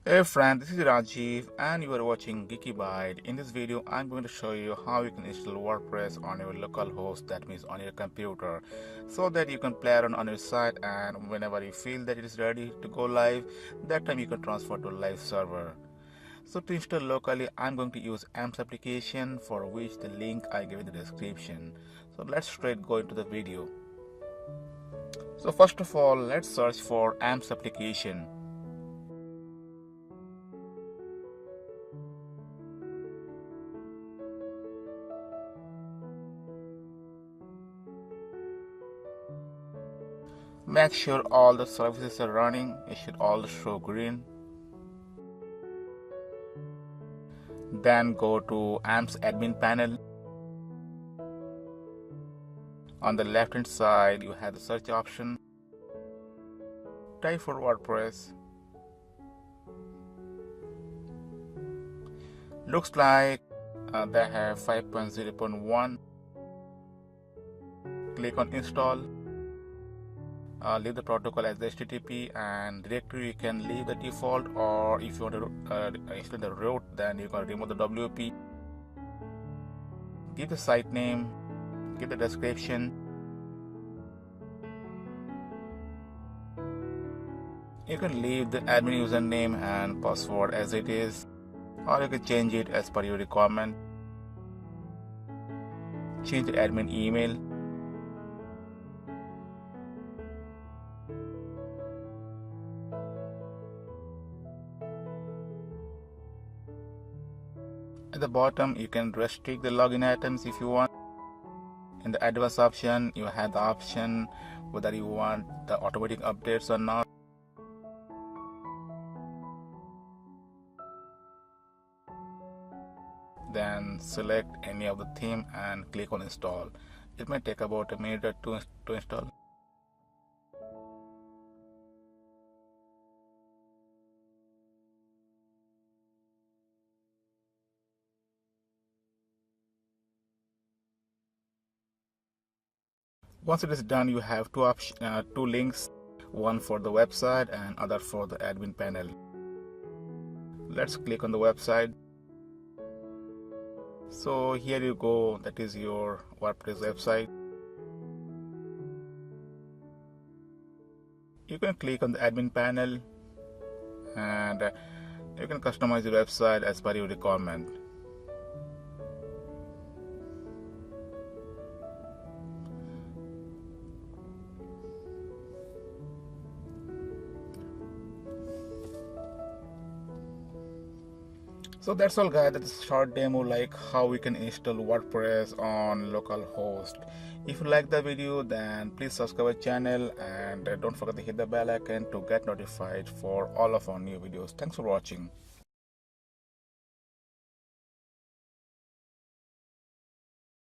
Hey friend, this is Rajiv and you are watching GeekyByte. In this video, I'm going to show you how you can install WordPress on your local host, that means on your computer, so that you can play around on your site, and whenever you feel that it is ready to go live, that time you can transfer to a live server. So to install locally, I'm going to use AMPS application, for which the link I give in the description. So let's straight go into the video. So first of all, let's search for AMPS application. Make sure all the services are running. It should all show green. Then go to AMPS admin panel. On the left hand side you have the search option. Type for WordPress. Looks like they have 5.0.1. Click on install. Leave the protocol as HTTP, and directory you can leave the default, or if you want to install the root, then you can remove the WP. Give the site name, give the description. You can leave the admin username and password as it is, or you can change it as per your requirement. Change the admin email. At the bottom, you can restrict the login items if you want. In the advanced option, you have the option whether you want the automatic updates or not. Then select any of the theme and click on install. It may take about a minute or two to install. Once it is done, you have two links, one for the website and other for the admin panel. Let's click on the website. So here you go, that is your WordPress website. You can click on the admin panel and you can customize your website as per your requirement. So that's all guys, that's a short demo like how we can install WordPress on localhost. If you like the video, then please subscribe our channel and don't forget to hit the bell icon to get notified for all of our new videos. Thanks for watching.